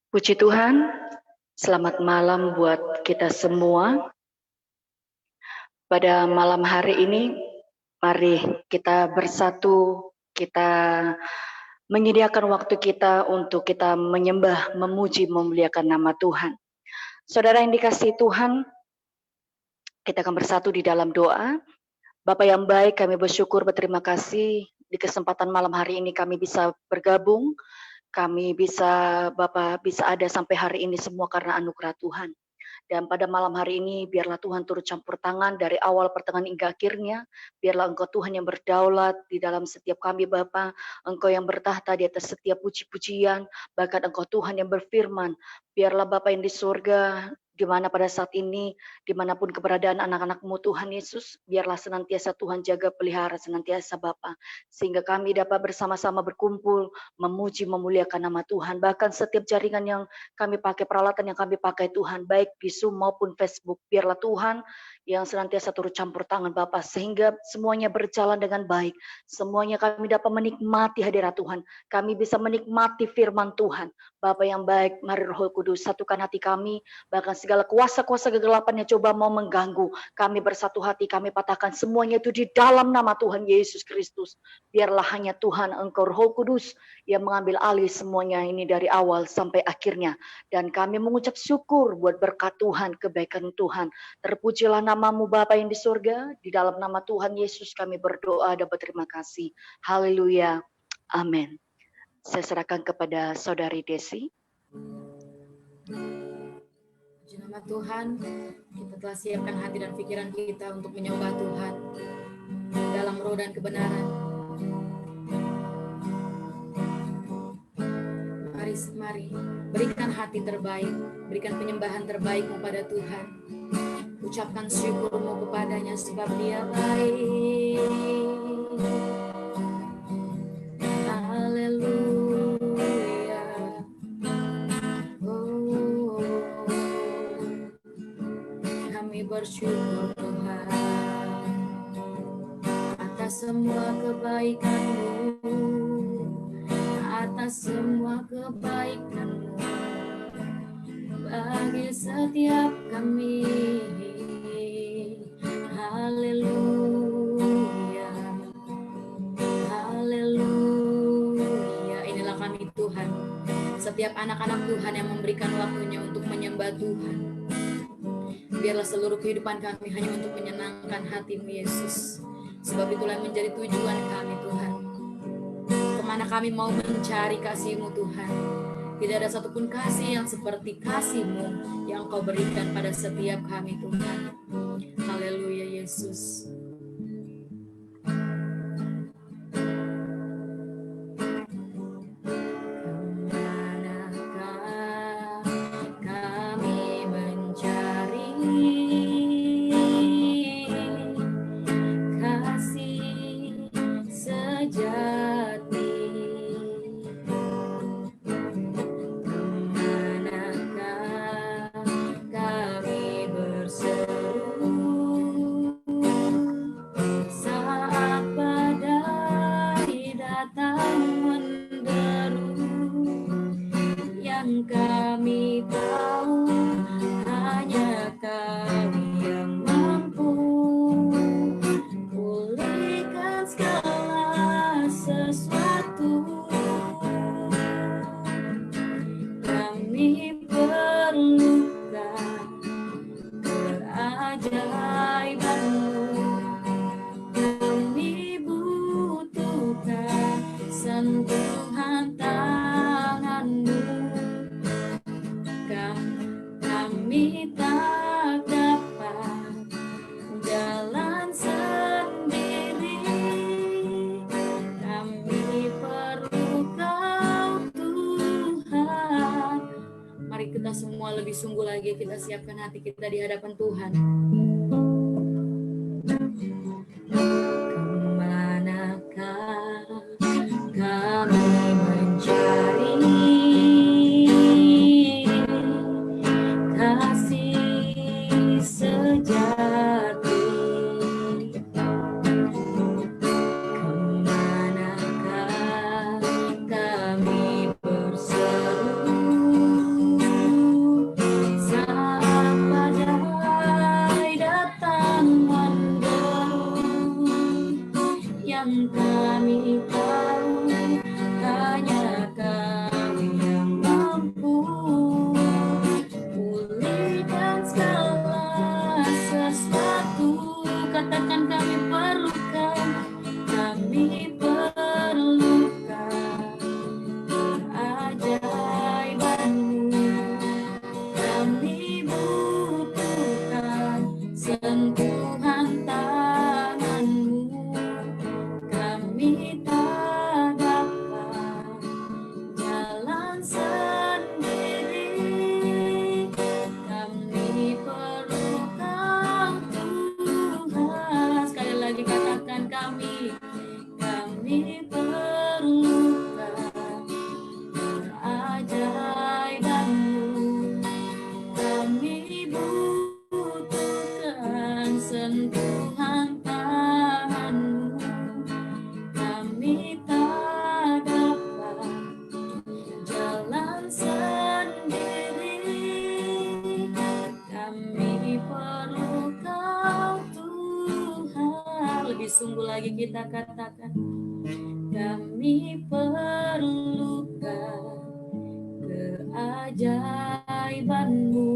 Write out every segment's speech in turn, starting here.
Puji Tuhan, selamat malam buat kita semua. Pada malam hari ini, mari kita bersatu, kita menyediakan waktu kita untuk kita menyembah, memuji, memuliakan nama Tuhan. Saudara yang dikasihi Tuhan, kita akan bersatu di dalam doa. Bapa yang baik, kami bersyukur, berterima kasih di kesempatan malam hari ini kami bisa bergabung. Kami bisa, Bapak, bisa ada sampai hari ini semua karena anugerah Tuhan. Dan pada malam hari ini, biarlah Tuhan turut campur tangan dari awal pertengahan hingga akhirnya. Biarlah Engkau Tuhan yang berdaulat di dalam setiap kami Bapa. Engkau yang bertahta di atas setiap puji-pujian. Bahkan Engkau Tuhan yang berfirman. Biarlah Bapa yang di surga, di mana pada saat ini, dimanapun keberadaan anak-anak-Mu Tuhan Yesus, biarlah senantiasa Tuhan jaga pelihara senantiasa Bapa. Sehingga kami dapat bersama-sama berkumpul, memuji, memuliakan nama Tuhan. Bahkan setiap jaringan yang kami pakai, peralatan yang kami pakai Tuhan, baik di Zoom maupun Facebook, biarlah Tuhan yang senantiasa turut campur tangan Bapa, sehingga semuanya berjalan dengan baik. Semuanya kami dapat menikmati hadirat Tuhan. Kami bisa menikmati firman Tuhan. Bapa yang baik, mari Roh Kudus satukan hati kami, bahkan segala kuasa-kuasa kegelapan yang coba mau mengganggu. Kami bersatu hati, kami patahkan semuanya itu di dalam nama Tuhan Yesus Kristus. Biarlah hanya Tuhan Engkau Roh Kudus yang mengambil alih semuanya ini dari awal sampai akhirnya. Dan kami mengucap syukur buat berkat Tuhan, kebaikan Tuhan. Terpujilah namamu Bapa yang di surga, di dalam nama Tuhan Yesus kami berdoa dan berterima kasih. Haleluya. Amin. Saya serahkan kepada Saudari Desi. Puji nama Tuhan, kita telah siapkan hati dan pikiran kita untuk menyembah Tuhan dalam roh dan kebenaran. Mari, berikan hati terbaik, berikan penyembahan terbaikmu pada Tuhan. Ucapkan syukurmu kepadanya sebab Dia baik. Haleluya. Oh, kami bersyukur Tuhan atas semua kebaikan-Mu, atas semua kebaikan-Mu bagi setiap kami. Haleluya, haleluya. Inilah kami Tuhan, setiap anak-anak Tuhan yang memberikan waktunya untuk menyembah Tuhan. Biarlah seluruh kehidupan kami hanya untuk menyenangkan hati-Mu Yesus. Sebab itulah yang menjadi tujuan kami Tuhan. Kemana kami mau mencari kasih-Mu Tuhan, tidak ada satupun kasih yang seperti kasih-Mu yang Kau berikan pada setiap kami Tuhan. Haleluya Yesus. Sungguh lagi kita siapkan hati kita di hadapan Tuhan. Kemanakah kami mencari kasih sejati? Kemanakah kami berseru kami tahu hanya Kau yang mampu pulihkan segala sesuatu. Katakan kami perlukan, kami perlukan keajaiban-Mu. Kami butuhkan sentuhan tangan-Mu. Kami tak dapat jalan sendiri. Kami perlu Kau Tuhan. Sekali lagi katakan kami perlukan keajaiban-Mu. Kami butuhkan sentuhan tangan-Mu. Kami tak dapat jalan sendiri. Kami perlu Kau Tuhan. Lebih sungguh lagi kita katakan, kami perlukan keajaiban-Mu.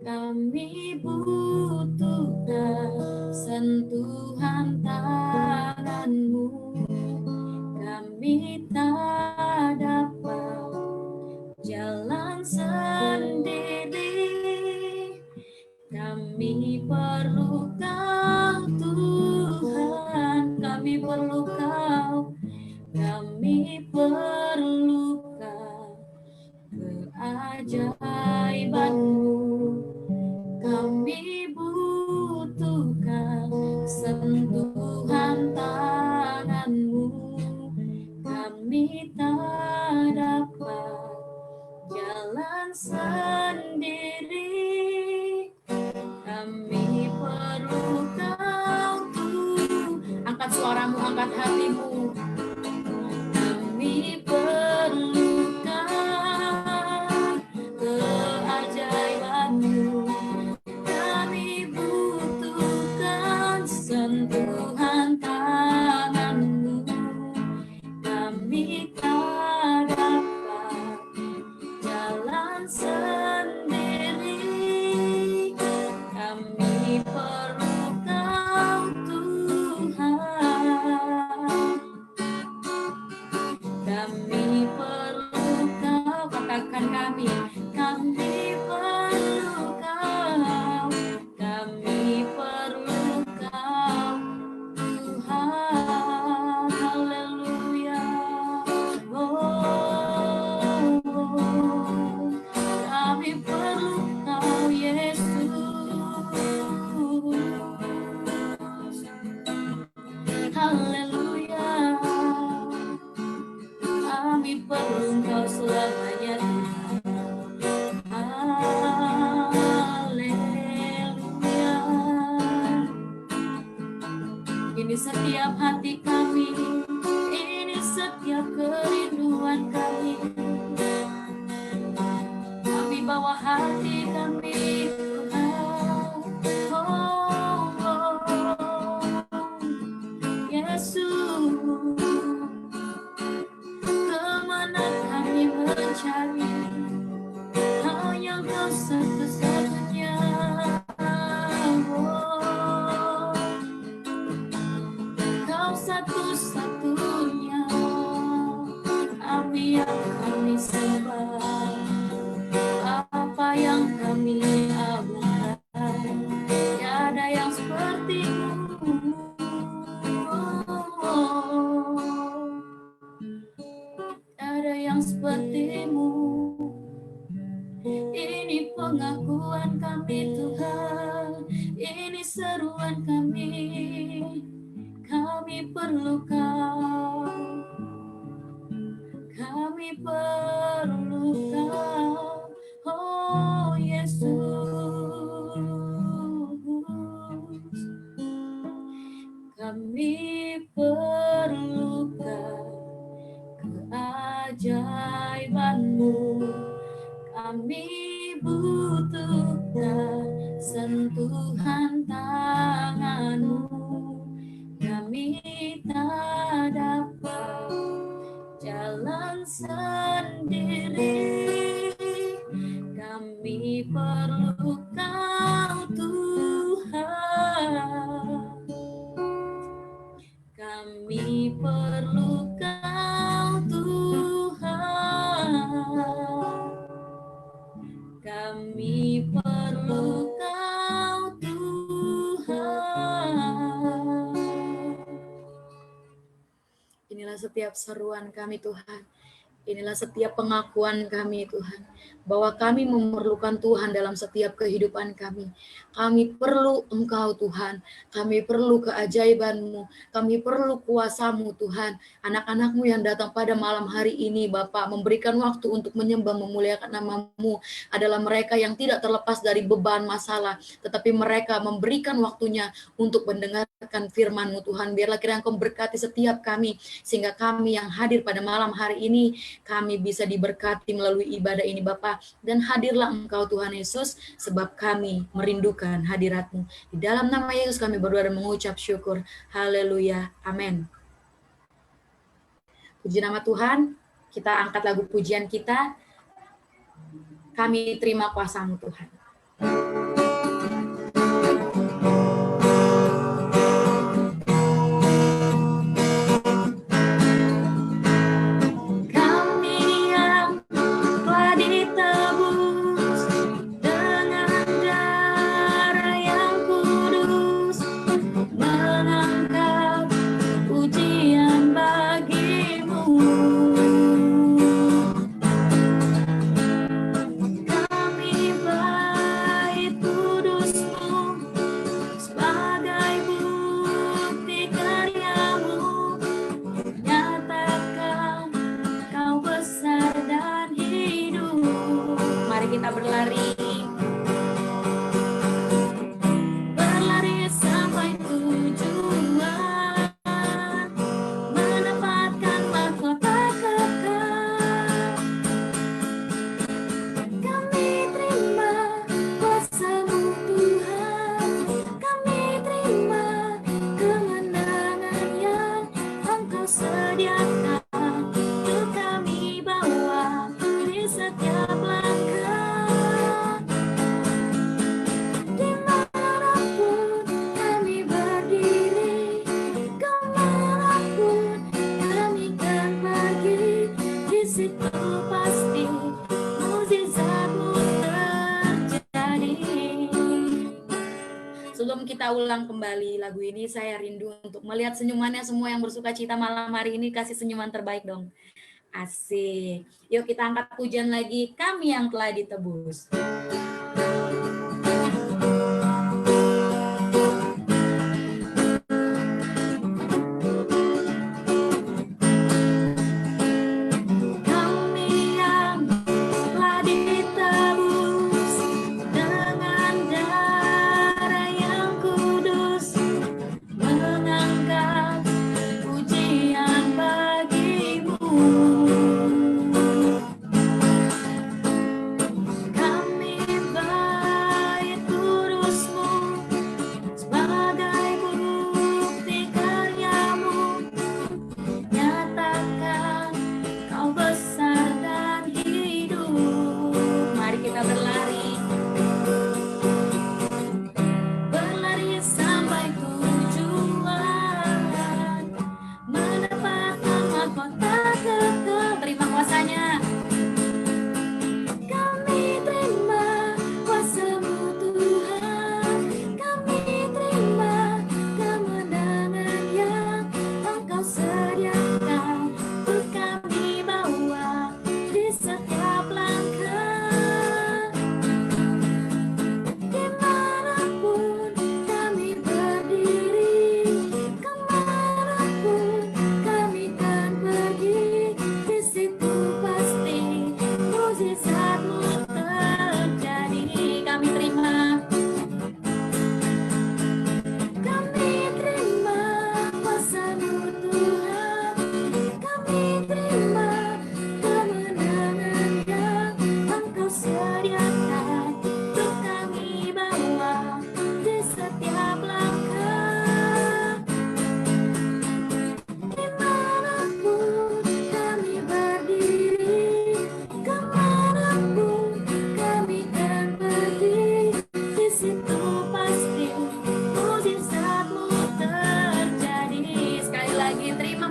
Kami butuhkan sentuhan tangan-Mu. Kami tak dapat jalan sendiri. Kami perlu Kau Tuhan. Kami perlu Kau. Kami perlukan keajaiban-Mu. Kami butuhkan sentuhan tangan-Mu. Kami tak dapat jalan sendiri. Kami perlu Kau Tuhan. Angkat suaramu, angkat hatimu. Kami perlukan keajaiban-Mu. Kami butuhkan sentuhan tangan-Mu. Kami tak dapat jalan sendiri. Kami perlu Kau Tuhan. Kami perlu Kau. Katakan kami perlu Kau. Kami perlu Kau Tuhan. Haleluya. Oh, kami perlu Kau Yesus. Haleluya. Kami perlu Kau selamanya Tuhan. Haleluya. Ini setiap hati kami, ini setiap kerinduan kami. Kami bawa hati kami Tuhan. Oh, oh, Yesus. Kemana kami mencari, hanya Kau satu-satunya. Oh, Kau satu-satunya. Apa yang kami sembah, apa yang kami agungkan, tiada yang seperti-Mu. Ada yang seperti-Mu. Ini pengakuan kami Tuhan, ini seruan kami. Kami perlu Kau. Kami perlu Kau. Oh Yesus. Kami perlukan keajaiban-Mu. Kami butuhkan sentuhan tangan-Mu. Kami tak dapat jalan sendiri. Kami perlu Kau Tuhan. Kami perlu Kau Tuhan. Kami perlu Kau Tuhan. Inilah setiap seruan kami Tuhan. Inilah setiap pengakuan kami Tuhan, bahwa kami memerlukan Tuhan dalam setiap kehidupan kami. Kami perlu Engkau Tuhan, kami perlu keajaiban-Mu, kami perlu kuasa-Mu Tuhan. Anak-anak-Mu yang datang pada malam hari ini Bapa, memberikan waktu untuk menyembah memuliakan nama-Mu, adalah mereka yang tidak terlepas dari beban masalah, tetapi mereka memberikan waktunya untuk mendengarkan firman-Mu Tuhan. Biarlah kiranya Engkau berkati setiap kami, sehingga kami yang hadir pada malam hari ini, kami bisa diberkati melalui ibadah ini Bapa. Dan hadirlah Engkau Tuhan Yesus, sebab kami merindukan hadirat-Mu. Di dalam nama Yesus kami berdoa dan mengucap syukur. Haleluya. Amin. Puji nama Tuhan. Kita angkat lagu pujian kita. Kami terima kuasa-Mu Tuhan. Sebelum kita ulang kembali lagu ini, saya rindu untuk melihat senyumannya semua yang bersuka cita malam hari ini. Kasih senyuman terbaik dong. Asik. Yuk kita angkat pujian lagi, Kami yang telah ditebus. Kami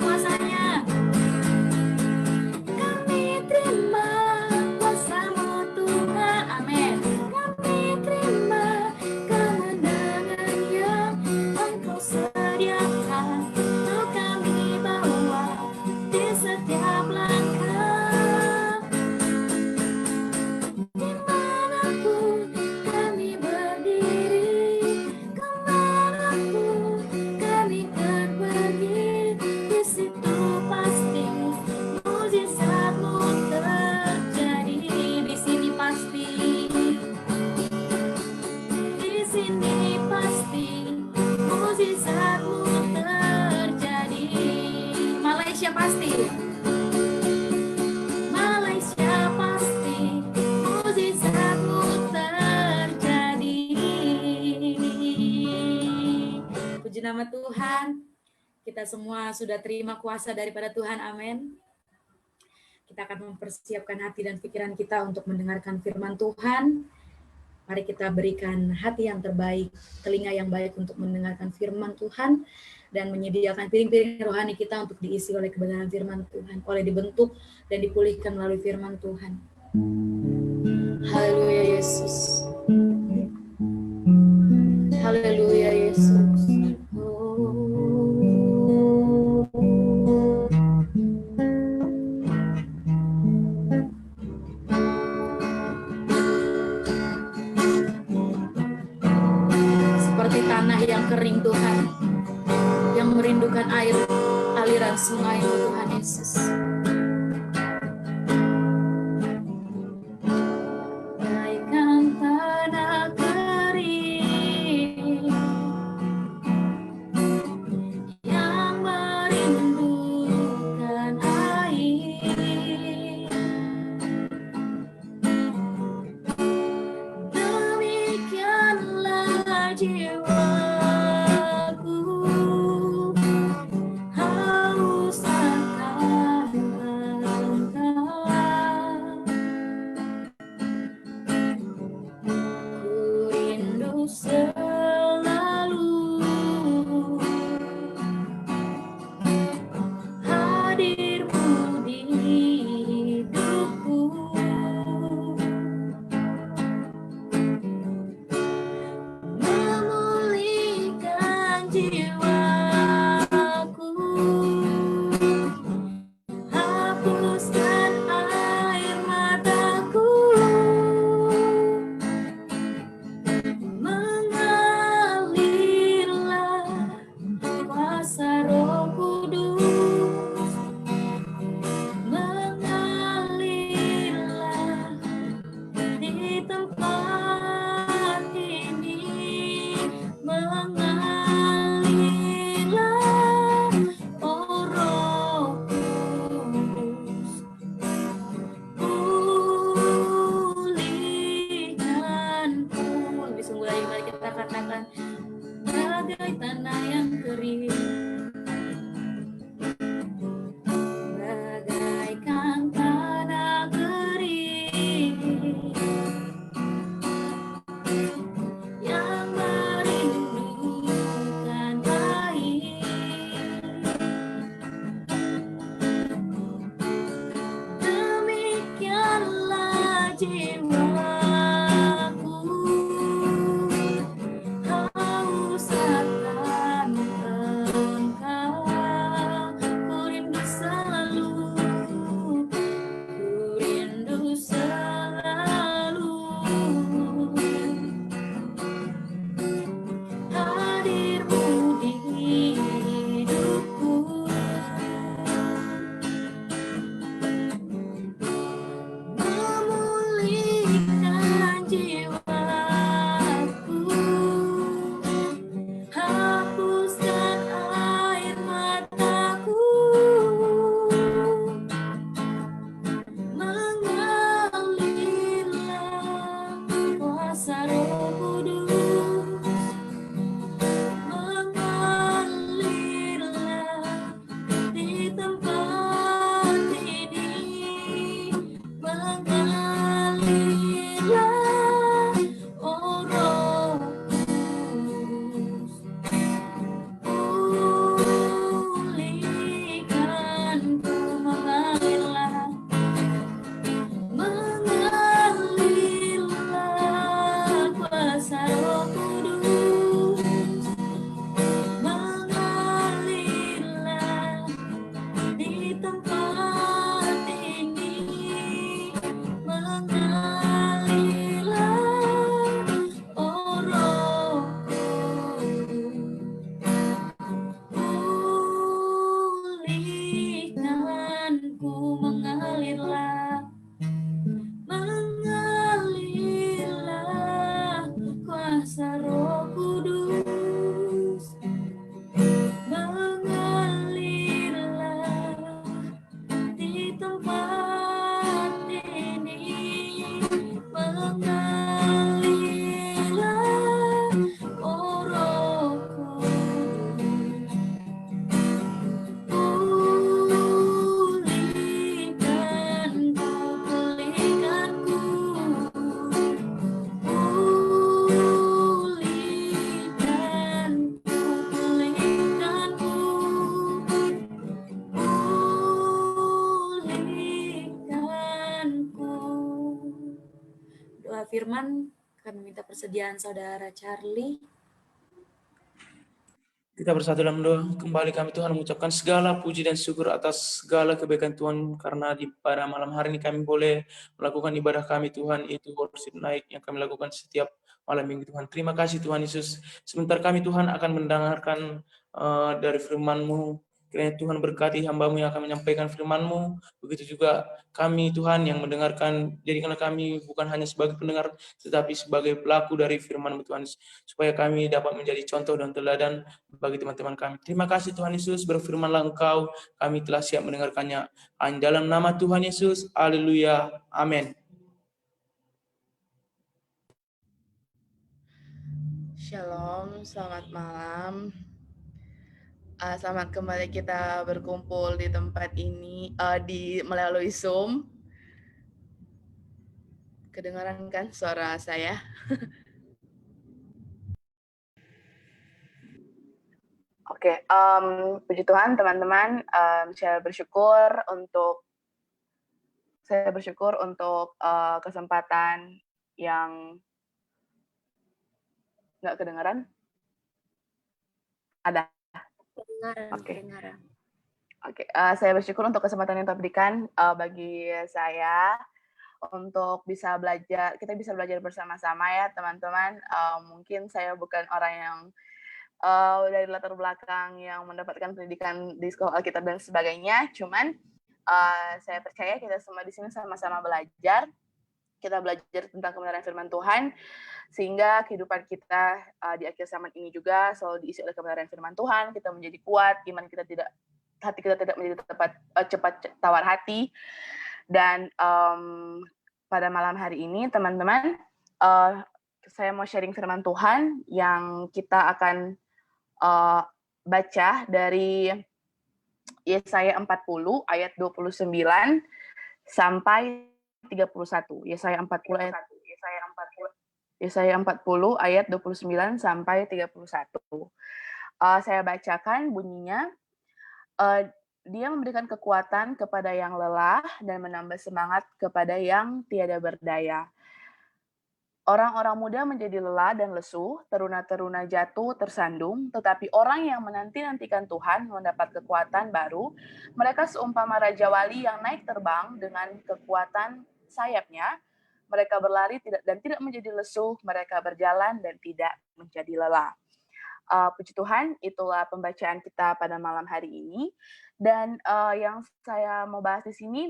kuasa-Nya. Kami terima kuasa-Mu Tuhan, amin. Kami terima kemenangan yang Engkau sediakan, untuk kami bawa di setiap langkah. Dimanapun kami berdiri, kemanapun kami pergi, di situ pasti mukjizat-Mu terjadi. Di sini pasti, di sini pasti mukjizat-Mu terjadi. Malaysia pasti, Malaysia pasti mukjizat-Mu terjadi. Puji nama Tuhan. Kita semua sudah terima kuasa daripada Tuhan, amin. Kita akan mempersiapkan hati dan pikiran kita untuk mendengarkan firman Tuhan. Mari kita berikan hati yang terbaik, telinga yang baik untuk mendengarkan firman Tuhan, dan menyediakan piring-piring rohani kita untuk diisi oleh kebenaran firman Tuhan, oleh dibentuk dan dipulihkan melalui firman Tuhan. Haleluya Yesus. Haleluya Yesus. Seperti tanah yang kering Tuhan, yang merindukan air, aliran sungai Tuhan Yesus. Bagaikan tanah kering yang merindukan air, demikianlah jiwaku haus akan tempat ini mengalirlah, oh Rohku, pulihkanku, mengalirlah, mengalirlah kuasa Roh Kudus, mengalirlah di tempat ini, mengalirlah, oh Roh Kudus, pulihkanku, pulihkanku, pulihkanku, pulihkanku, pulihkanku. Doa firman kami minta persediaan saudara Charlie. Kita bersatu dalam doa. Kembali kami Tuhan mengucapkan segala puji dan syukur atas segala kebaikan Tuhan, karena pada malam hari ini kami boleh melakukan ibadah kami Tuhan, itu worship night yang kami lakukan setiap malam minggu Tuhan. Terima kasih Tuhan Yesus. Sebentar kami Tuhan akan mendengarkan dari firman-Mu. Kiranya Tuhan berkati hamba-Mu yang akan menyampaikan firman-Mu. Begitu juga kami Tuhan yang mendengarkan, jadikanlah kami bukan hanya sebagai pendengar, tetapi sebagai pelaku dari firman-Mu Tuhan, supaya kami dapat menjadi contoh dan teladan bagi teman-teman kami. Terima kasih Tuhan Yesus, berfirmanlah Engkau, kami telah siap mendengarkannya. Dalam nama Tuhan Yesus, haleluya, amin. Shalom, selamat malam. Selamat kembali kita berkumpul di tempat ini melalui Zoom. Kedengaran kan suara saya? Oke, puji Tuhan teman-teman. Saya bersyukur untuk kesempatan yang nggak kedengaran. Ada. Oke. Saya bersyukur untuk kesempatan yang diberikan bagi saya untuk bisa belajar. Kita bisa belajar bersama-sama ya teman-teman. Mungkin saya bukan orang yang dari latar belakang yang mendapatkan pendidikan di sekolah Alkitab dan sebagainya. Cuman saya percaya kita semua di sini sama-sama belajar. Kita belajar tentang kebenaran firman Tuhan, sehingga kehidupan kita di akhir zaman ini juga selalu diisi oleh kebenaran firman Tuhan. Kita menjadi kuat, hati kita tidak menjadi cepat tawar hati. Dan pada malam hari ini, teman-teman, saya mau sharing firman Tuhan yang kita akan baca dari Yesaya 40 ayat 29 sampai 31. Yesaya 40 ayat 29 sampai 31. Saya bacakan bunyinya. Dia memberikan kekuatan kepada yang lelah dan menambah semangat kepada yang tiada berdaya. Orang-orang muda menjadi lelah dan lesu, teruna-teruna jatuh tersandung, tetapi orang yang menanti-nantikan Tuhan mendapat kekuatan baru. Mereka seumpama raja wali yang naik terbang dengan kekuatan sayapnya. Mereka berlari dan tidak menjadi lesu, mereka berjalan dan tidak menjadi lelah. Puji Tuhan, itulah pembacaan kita pada malam hari ini. Dan yang saya mau bahas di sini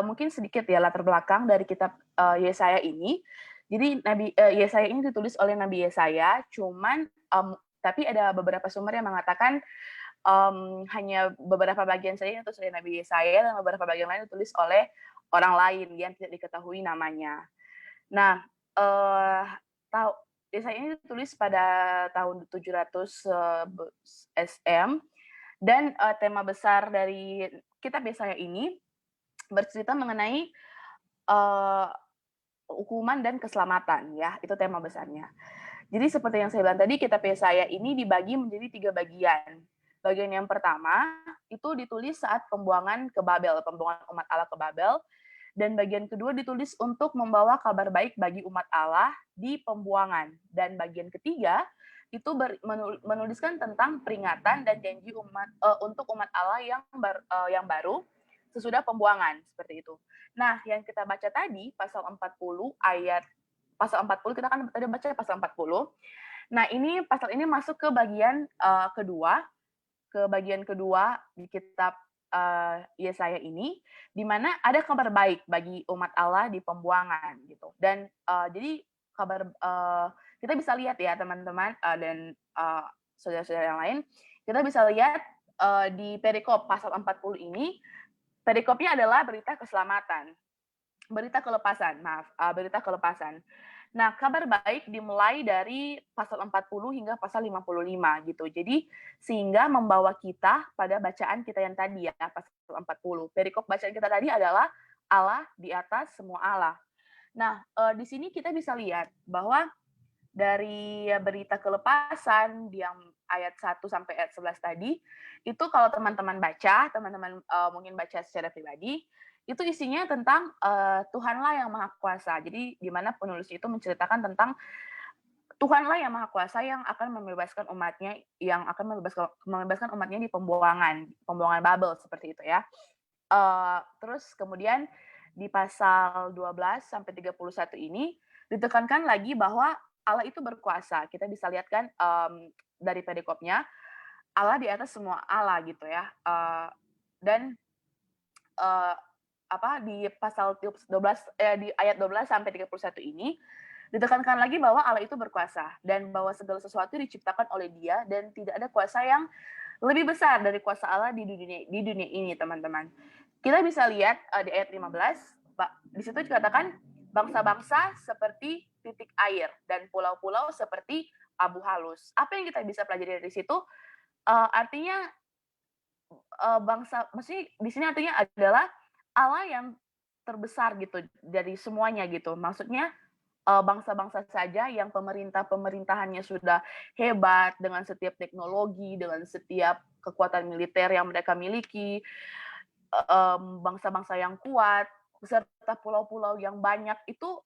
mungkin sedikit ya latar belakang dari kitab Yesaya ini. Jadi Yesaya ini ditulis oleh Nabi Yesaya, cuman tapi ada beberapa sumber yang mengatakan hanya beberapa bagian saja yang ditulis oleh Nabi Yesaya dan beberapa bagian lain ditulis oleh orang lain yang tidak diketahui namanya. Nah, Yesaya ini ditulis pada tahun 700 SM, dan tema besar dari kitab Yesaya ini bercerita mengenai hukuman dan keselamatan, ya, itu tema besarnya. Jadi seperti yang saya bilang tadi, kitab Yesaya ini dibagi menjadi 3 bagian. Bagian yang pertama itu ditulis saat pembuangan ke Babel, pembuangan umat Allah ke Babel, dan bagian kedua ditulis untuk membawa kabar baik bagi umat Allah di pembuangan, dan bagian ketiga itu menuliskan tentang peringatan dan janji untuk umat Allah yang baru sesudah pembuangan, seperti itu. Nah, yang kita baca tadi, pasal 40 kita kan tadi baca pasal 40. Nah, pasal ini masuk ke bagian kedua di kitab Yesaya ini, di mana ada kabar baik bagi umat Allah di pembuangan gitu. Dan jadi kita bisa lihat ya teman-teman dan saudara-saudara yang lain, kita bisa lihat di perikop pasal 40 ini, perikopnya adalah berita keselamatan, berita kelepasan. Nah, kabar baik dimulai dari pasal 40 hingga pasal 55 gitu. Jadi sehingga membawa kita pada bacaan kita yang tadi ya, pasal 40. Perikop bacaan kita tadi adalah Allah di atas semua Allah. Nah, di sini kita bisa lihat bahwa dari berita kelepasan yang ayat 1 sampai ayat 11 tadi, itu kalau teman-teman mungkin baca secara pribadi, itu isinya tentang Tuhanlah yang Maha Kuasa. Jadi di mana penulis itu menceritakan tentang Tuhanlah yang Maha Kuasa yang akan membebaskan umatnya, di pembuangan Babel seperti itu ya. Terus kemudian di pasal 12 sampai 31 ini ditekankan lagi bahwa Allah itu berkuasa. Kita bisa lihat kan dari perikopnya, Allah di atas semua Allah gitu ya. Dan di pasal 12 di ayat 12 sampai 31 ini ditekankan lagi bahwa Allah itu berkuasa dan bahwa segala sesuatu diciptakan oleh Dia dan tidak ada kuasa yang lebih besar dari kuasa Allah di dunia ini, teman-teman. Kita bisa lihat di ayat 15, di situ dikatakan bangsa-bangsa seperti titik air dan pulau-pulau seperti abu halus. Apa yang kita bisa pelajari dari situ? Artinya maksudnya di sini artinya adalah Allah yang terbesar gitu dari semuanya gitu. Maksudnya bangsa-bangsa saja yang pemerintahannya sudah hebat dengan setiap teknologi, dengan setiap kekuatan militer yang mereka miliki, bangsa-bangsa yang kuat, beserta pulau-pulau yang banyak itu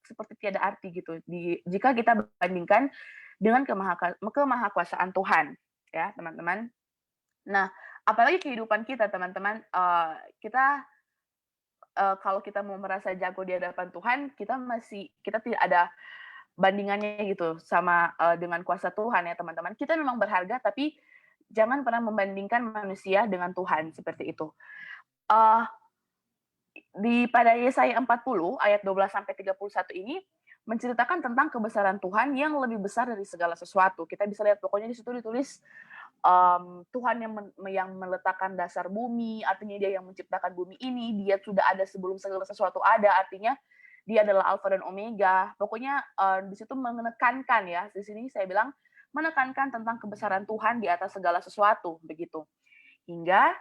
seperti tiada arti gitu jika kita bandingkan dengan kemahakuasaan Tuhan ya teman-teman. Nah, apalagi kehidupan kita teman-teman, kita kalau kita mau merasa jago di hadapan Tuhan, kita tidak ada bandingannya gitu sama dengan kuasa Tuhan ya teman-teman. Kita memang berharga, tapi jangan pernah membandingkan manusia dengan Tuhan seperti itu. Pada Yesaya 40 ayat 12 sampai 31 ini menceritakan tentang kebesaran Tuhan yang lebih besar dari segala sesuatu. Kita bisa lihat pokoknya di situ ditulis Tuhan yang meletakkan dasar bumi, artinya Dia yang menciptakan bumi ini, Dia sudah ada sebelum segala sesuatu ada, artinya Dia adalah Alfa dan Omega. Pokoknya di situ menekankan ya, di sini saya bilang menekankan tentang kebesaran Tuhan di atas segala sesuatu begitu. Hingga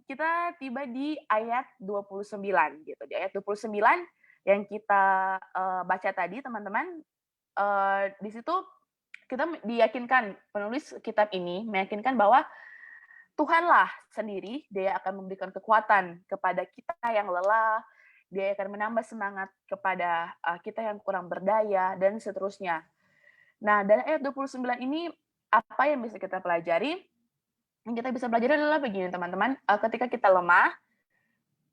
kita tiba di ayat 29 gitu. Di ayat 29 yang kita baca tadi teman-teman, di situ kita diyakinkan, penulis kitab ini meyakinkan bahwa Tuhanlah sendiri, Dia akan memberikan kekuatan kepada kita yang lelah, Dia akan menambah semangat kepada kita yang kurang berdaya, dan seterusnya. Nah, dari ayat 29 ini, apa yang bisa kita pelajari? Yang kita bisa pelajari adalah begini, teman-teman. Ketika kita lemah,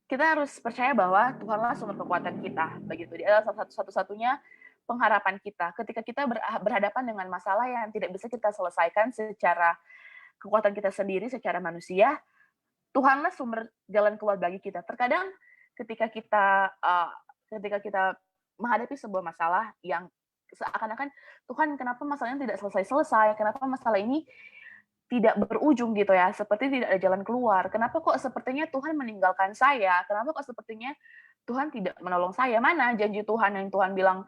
kita harus percaya bahwa Tuhanlah sumber kekuatan kita. Begitu. Dia adalah satu-satunya pengharapan kita. Ketika kita berhadapan dengan masalah yang tidak bisa kita selesaikan secara kekuatan kita sendiri, secara manusia, Tuhanlah sumber jalan keluar bagi kita. Terkadang ketika kita menghadapi sebuah masalah yang seakan-akan Tuhan, kenapa masalahnya tidak selesai-selesai? Kenapa masalah ini tidak berujung gitu ya? Seperti tidak ada jalan keluar. Kenapa kok sepertinya Tuhan meninggalkan saya? Kenapa kok sepertinya Tuhan tidak menolong saya? Mana janji Tuhan yang Tuhan bilang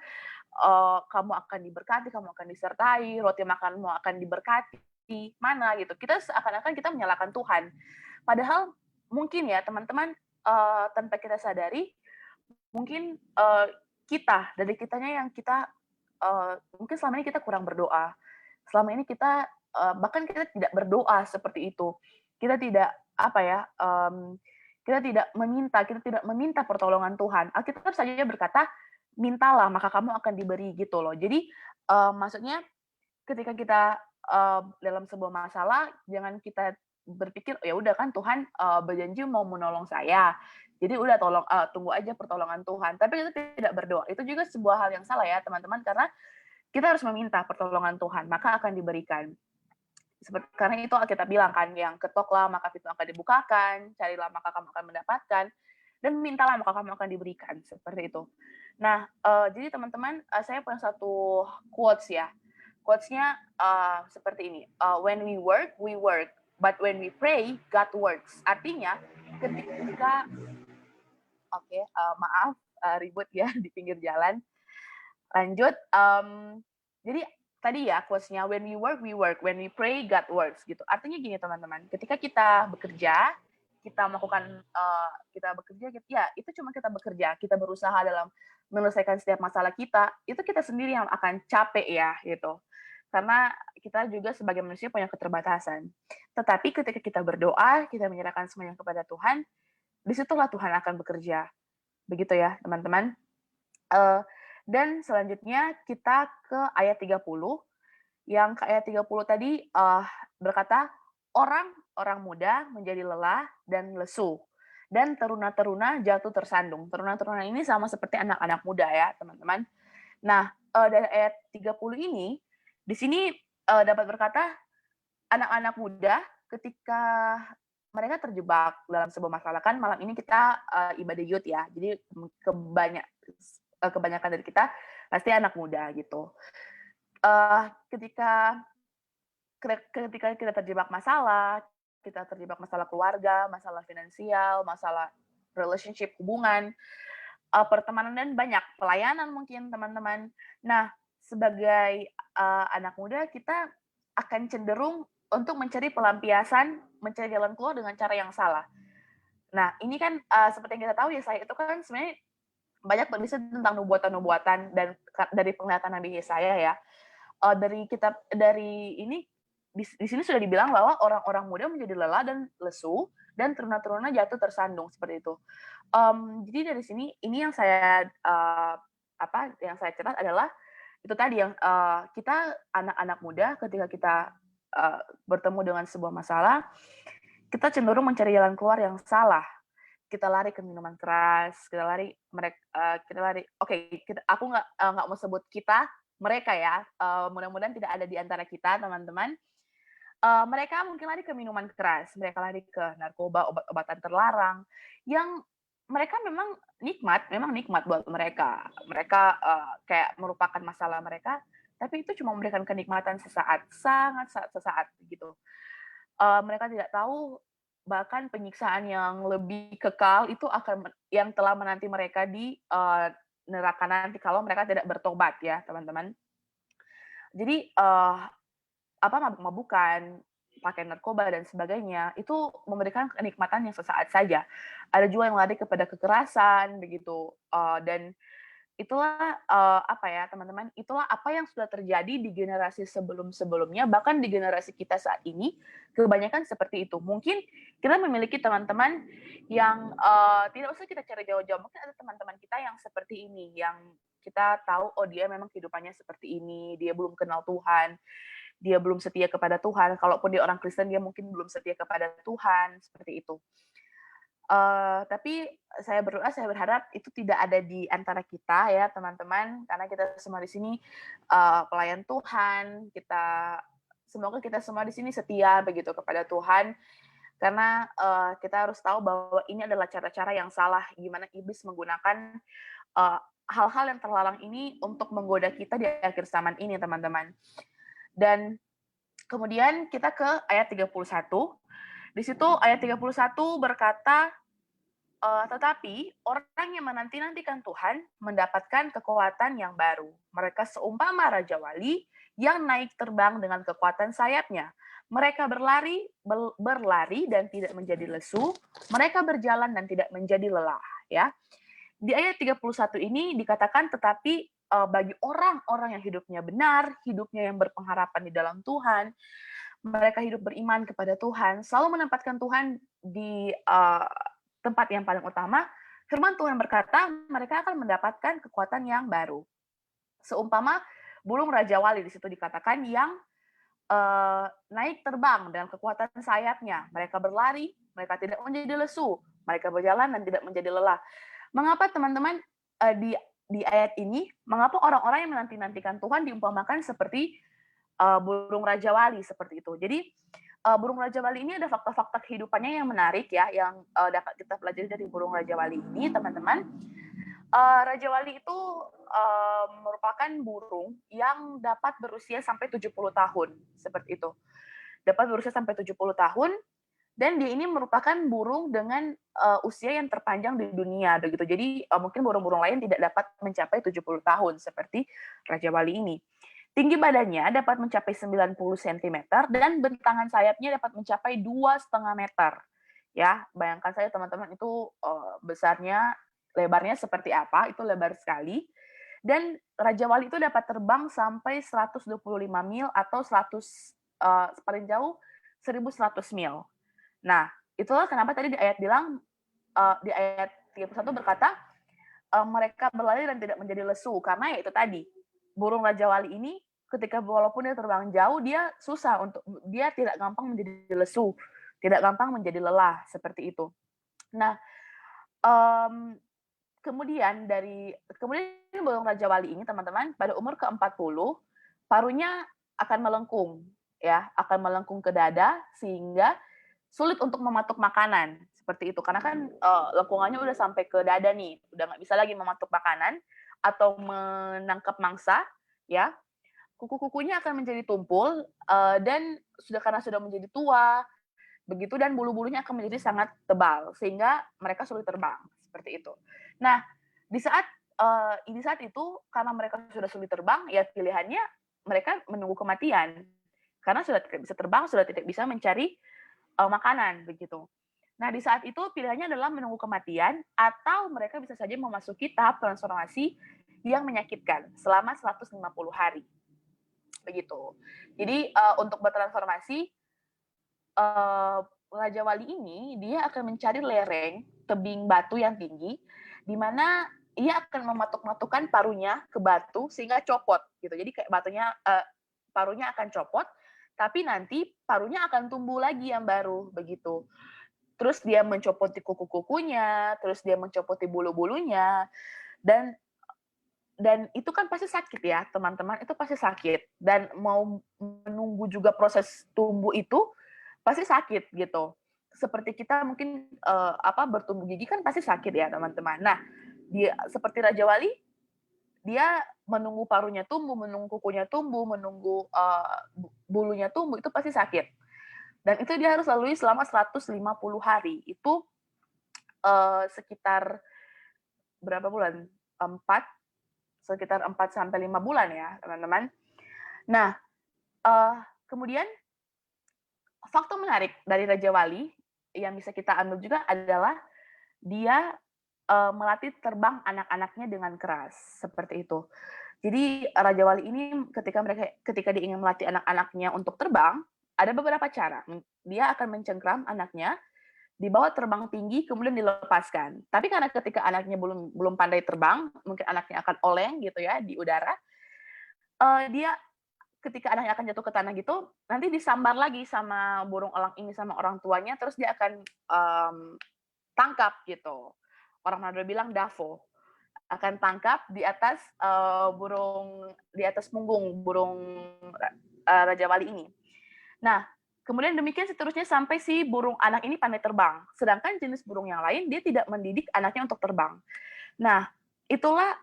kamu akan diberkati, kamu akan disertai, roti makanmu akan diberkati? Mana gitu? Kita seakan-akan kita menyalahkan Tuhan. Padahal mungkin ya teman-teman, tanpa kita sadari, mungkin dari kitanya yang kita mungkin selama ini kita kurang berdoa. Selama ini kita bahkan kita tidak berdoa seperti itu. Kita tidak kita tidak meminta pertolongan Tuhan. Alkitab saja berkata, mintalah maka kamu akan diberi gitu loh. Jadi maksudnya ketika kita dalam sebuah masalah, jangan kita berpikir, ya udah kan Tuhan berjanji mau menolong saya. Jadi udah tunggu aja pertolongan Tuhan. Tapi itu tidak berdoa. Itu juga sebuah hal yang salah ya teman-teman, karena kita harus meminta pertolongan Tuhan, maka akan diberikan. Karena itu Alkitab bilang kan, yang ketoklah maka pintu akan dibukakan, carilah maka kamu akan mendapatkan, dan mintalah maka kamu akan diberikan, seperti itu. Nah, jadi teman-teman, saya punya satu quotes ya. Quotes-nya seperti ini, when we work, but when we pray, God works. Artinya, ketika, maaf, ribut ya di pinggir jalan. Lanjut, jadi tadi ya quotes-nya, when we work, when we pray, God works gitu. Artinya gini teman-teman, ketika kita bekerja, itu cuma kita bekerja, kita berusaha dalam menyelesaikan setiap masalah kita, itu kita sendiri yang akan capek ya gitu. Karena kita juga sebagai manusia punya keterbatasan. Tetapi ketika kita berdoa, kita menyerahkan semuanya kepada Tuhan, disitulah Tuhan akan bekerja. Begitu ya teman-teman. Dan selanjutnya kita ke ayat 30, yang ke ayat 30 tadi berkata, orang muda menjadi lelah dan lesu, dan teruna-teruna jatuh tersandung. Teruna-teruna ini sama seperti anak-anak muda ya, teman-teman. Nah, dari ayat 30 ini, di sini dapat berkata, anak-anak muda ketika mereka terjebak dalam sebuah masalah, kan malam ini kita ibadah youth ya, jadi kebanyakan dari kita pasti anak muda gitu. Ketika kita terjebak masalah keluarga, masalah finansial, masalah relationship, hubungan, pertemanan, dan banyak pelayanan mungkin teman-teman. Nah, sebagai anak muda kita akan cenderung untuk mencari pelampiasan, mencari jalan keluar dengan cara yang salah. Nah, ini kan seperti yang kita tahu ya, saya itu kan sebenarnya banyak berbicara tentang nubuatan-nubuatan dan dari penglihatan Nabi Yesaya ya. Dari ini di sini sudah dibilang bahwa orang-orang muda menjadi lelah dan lesu, dan teruna-teruna jatuh tersandung, seperti itu. Jadi dari sini ini yang saya catat adalah itu tadi, yang kita anak-anak muda ketika kita bertemu dengan sebuah masalah, kita cenderung mencari jalan keluar yang salah. Kita lari ke minuman keras, aku nggak mau sebut mereka ya, mudah-mudahan tidak ada di antara kita teman-teman. Mereka mungkin lari ke minuman keras, mereka lari ke narkoba, obat-obatan terlarang, yang mereka memang nikmat buat mereka. Mereka kayak merupakan masalah mereka, tapi itu cuma memberikan kenikmatan sesaat, sangat sesaat gitu. Mereka tidak tahu bahkan penyiksaan yang lebih kekal itu yang telah menanti mereka di neraka nanti kalau mereka tidak bertobat ya teman-teman. Jadi mabuk-mabukan, pakai narkoba dan sebagainya itu memberikan kenikmatan yang sesaat saja. Ada juga yang lari kepada kekerasan begitu, dan itulah teman-teman, itulah apa yang sudah terjadi di generasi sebelum-sebelumnya, bahkan di generasi kita saat ini kebanyakan seperti itu. Mungkin kita memiliki teman-teman yang tidak usah kita cari jauh-jauh, mungkin ada teman-teman kita yang seperti ini, yang kita tahu dia memang kehidupannya seperti ini, dia belum kenal Tuhan, dia belum setia kepada Tuhan. Kalaupun dia orang Kristen, dia mungkin belum setia kepada Tuhan, seperti itu. Tapi saya berharap itu tidak ada di antara kita ya teman-teman, karena kita semua di sini pelayan Tuhan. Semoga kita semua di sini setia begitu kepada Tuhan, karena kita harus tahu bahwa ini adalah cara-cara yang salah, gimana iblis menggunakan hal-hal yang terlarang ini untuk menggoda kita di akhir zaman ini teman-teman. Dan kemudian kita ke ayat 31. Di situ ayat 31 berkata, tetapi orang yang menanti-nantikan Tuhan mendapatkan kekuatan yang baru. Mereka seumpama Raja Wali yang naik terbang dengan kekuatan sayapnya. Mereka berlari dan tidak menjadi lesu. Mereka berjalan dan tidak menjadi lelah. Ya. Di ayat 31 ini dikatakan, tetapi bagi orang-orang yang hidupnya benar, hidupnya yang berpengharapan di dalam Tuhan, mereka hidup beriman kepada Tuhan, selalu menempatkan Tuhan di tempat yang paling utama, firman Tuhan berkata, mereka akan mendapatkan kekuatan yang baru. Seumpama burung Raja Wali, di situ dikatakan, yang naik terbang dengan kekuatan sayapnya. Mereka berlari, mereka tidak menjadi lesu. Mereka berjalan dan tidak menjadi lelah. Mengapa teman-teman di ayat ini, mengapa orang-orang yang menanti-nantikan Tuhan diumpamakan seperti burung Raja Wali seperti itu. Jadi burung Raja Wali ini ada fakta-fakta kehidupannya yang menarik ya, yang dapat kita pelajari dari burung Raja Wali ini, teman-teman. Raja Wali itu merupakan burung yang dapat berusia sampai 70 tahun, seperti itu. Dapat berusia sampai 70 tahun, dan dia ini merupakan burung dengan usia yang terpanjang di dunia, begitu. Jadi mungkin burung-burung lain tidak dapat mencapai 70 tahun, seperti Raja Wali ini. Tinggi badannya dapat mencapai 90 cm, dan bentangan sayapnya dapat mencapai 2,5 meter. Ya, bayangkan saja teman-teman itu besarnya, lebarnya seperti apa, itu lebar sekali. Dan Raja Wali itu dapat terbang sampai 125 mil atau 100 paling jauh 1.100 mil. Nah, itulah kenapa tadi di ayat bilang di ayat 31 berkata mereka berlari dan tidak menjadi lesu, karena ya itu tadi burung Raja Wali ini ketika walaupun dia terbang jauh, dia susah dia tidak gampang menjadi lesu, tidak gampang menjadi lelah seperti itu. Nah, kemudian burung Raja Wali ini teman-teman pada umur ke-40 parunya akan melengkung ya, akan melengkung ke dada sehingga sulit untuk mematuk makanan seperti itu, karena kan lengkungannya udah sampai ke dada nih, udah nggak bisa lagi mematuk makanan atau menangkap mangsa ya. Kuku-kukunya akan menjadi tumpul dan karena sudah menjadi tua begitu, dan bulu-bulunya akan menjadi sangat tebal sehingga mereka sulit terbang seperti itu. Nah, di saat itu karena mereka sudah sulit terbang, ya pilihannya mereka menunggu kematian karena sudah tidak bisa terbang, sudah tidak bisa mencari makanan begitu. Nah, di saat itu pilihannya adalah menunggu kematian atau mereka bisa saja memasuki tahap transformasi yang menyakitkan selama 150 hari. Begitu. Jadi untuk bertransformasi Raja Wali ini dia akan mencari lereng tebing batu yang tinggi di mana ia akan mematuk-matukkan parunya ke batu sehingga copot gitu. Jadi kayak parunya akan copot, tapi nanti parunya akan tumbuh lagi yang baru begitu. Terus dia mencopoti kuku-kukunya, terus dia mencopoti bulu-bulunya, dan itu kan pasti sakit ya teman-teman, itu pasti sakit, dan mau menunggu juga proses tumbuh itu pasti sakit gitu. Seperti kita mungkin bertumbuh gigi kan pasti sakit ya teman-teman. Nah, dia seperti Raja Wali, dia menunggu parunya tumbuh, menunggu kukunya tumbuh, menunggu bulunya tumbuh, itu pasti sakit. Dan itu dia harus lalui selama 150 hari. Itu sekitar berapa bulan? Sekitar 4-5 bulan ya, teman-teman. Nah, kemudian fakta menarik dari Raja Wali yang bisa kita ambil juga adalah dia melatih terbang anak-anaknya dengan keras, seperti itu. Jadi Raja Wali ini ketika dia ingin melatih anak-anaknya untuk terbang, ada beberapa cara. Dia akan mencengkram anaknya, dibawa terbang tinggi, kemudian dilepaskan. Tapi karena ketika anaknya belum pandai terbang, mungkin anaknya akan oleng gitu ya di udara, dia ketika anaknya akan jatuh ke tanah gitu, nanti disambar lagi sama burung elang ini sama orang tuanya, terus dia akan tangkap gitu. Orang Madura bilang davo, akan tangkap di atas di atas punggung burung Raja Wali ini. Nah, kemudian demikian seterusnya sampai si burung anak ini pandai terbang. Sedangkan jenis burung yang lain dia tidak mendidik anaknya untuk terbang. Nah, itulah